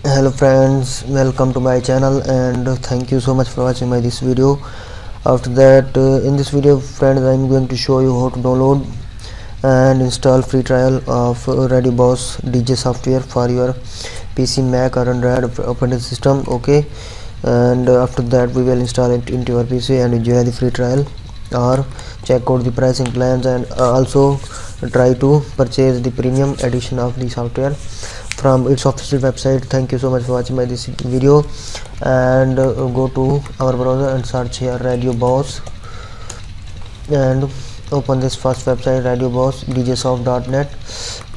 Hello friends, welcome to my channel and thank you so much for watching my this video. After that, in this video friends, I am going to show you how to download and install free trial of RadioBoss DJ software for your PC, Mac or Android operating system. Okay, and after that we will install it into your PC and enjoy the free trial, or check out the pricing plans, and also try to purchase the premium edition of the software from its official website. Thank you so much for watching my this video, and go to our browser and search here RadioBoss and open this first website, RadioBoss djsoft.net,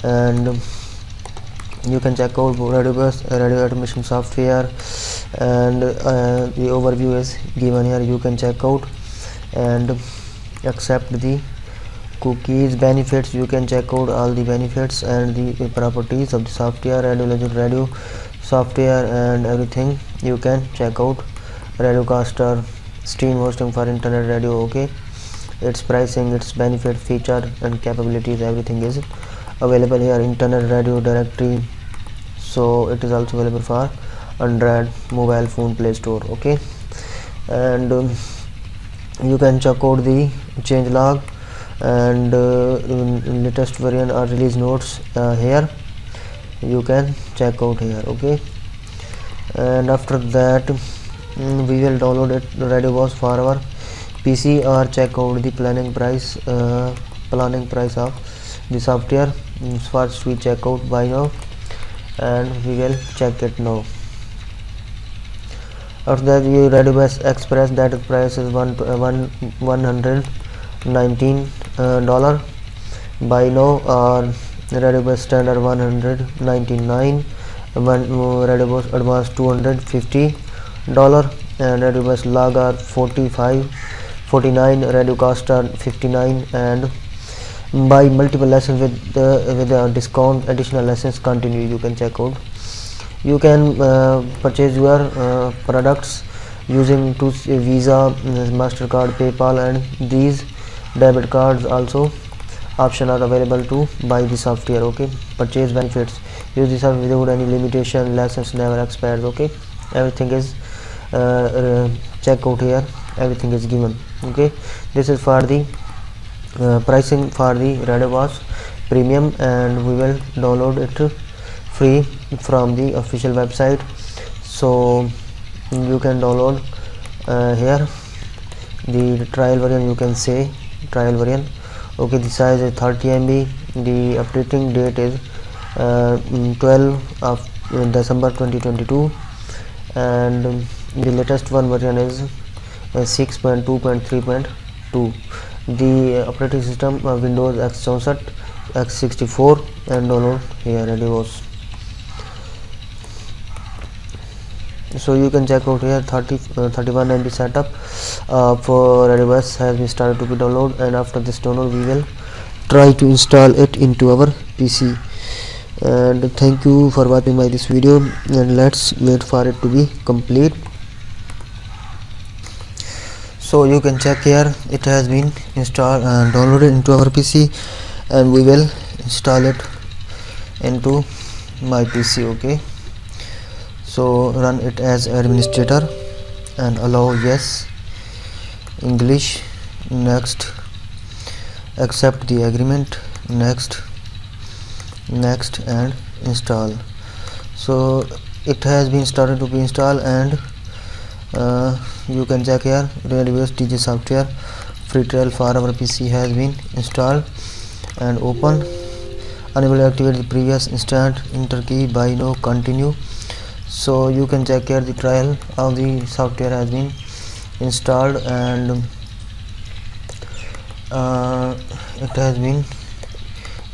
and you can check out RadioBoss radio automation software, and the overview is given here. You can check out and accept the cookies. Benefits, you can check out all the benefits and the properties of the software, radio software and everything. You can check out Radiocaster stream hosting for internet radio. Okay, its pricing, its benefit, feature and capabilities, everything is available here. Internet radio directory, so it is also available for Android mobile phone Play Store. Okay, and you can check out the change log and latest variant or release notes here. You can check out here. Okay, and after that we will download it RadioBoss for our PC, or check out the planning price of the software. First we check out buy now, and we will check it now. After that, we RadioBoss Express, that is price is $119 buy now, or RadioBoss Standard $199, RadioBoss Advanced $250, and RadioBoss Lagar $49, Radiocaster $59, and buy multiple lessons with a discount, additional lessons continue. You can check out. You can purchase your products using Visa, MasterCard, PayPal, and these debit cards also option are available to buy the software. Okay, purchase benefits, use the software without any limitation, license never expires. Okay, everything is check out here, everything is given. Okay, this is for the pricing for the RadioBoss premium, and we will download it free from the official website. So you can download here the trial variant. You can say trial variant. Okay, the size is 30 MB. The updating date is 12 of December 2022, and the latest one version is 6.2.3.2. the operating system Windows X64, X64, and download here RadioBoss. So you can check out here 31 MB setup for RadioBoss has been started to be downloaded, and after this download we will try to install it into our PC. And thank you for watching my this video, and let's wait for it to be complete. So you can check here, it has been installed and downloaded into our PC, and we will install it into my PC. Okay, so run it as administrator and allow yes, English, next, accept the agreement, next, and install. So it has been started to be installed, and you can check here RadioBoss DJ software free trial for our PC has been installed and open. Unable to activate the previous instant, enter key, buy now, continue. So you can check here the trial of the software has been installed, and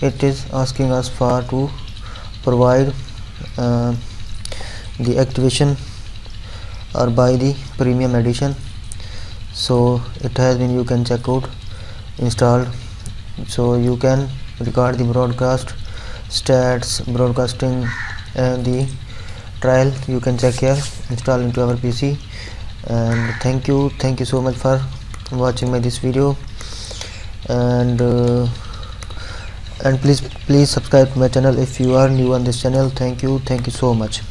it is asking us for to provide the activation or buy the premium edition. So it has been, you can check out, installed. So you can record the broadcast stats, broadcasting, and the trial you can check here, install into our PC. And thank you so much for watching my this video, and please subscribe to my channel if you are new on this channel. Thank you so much.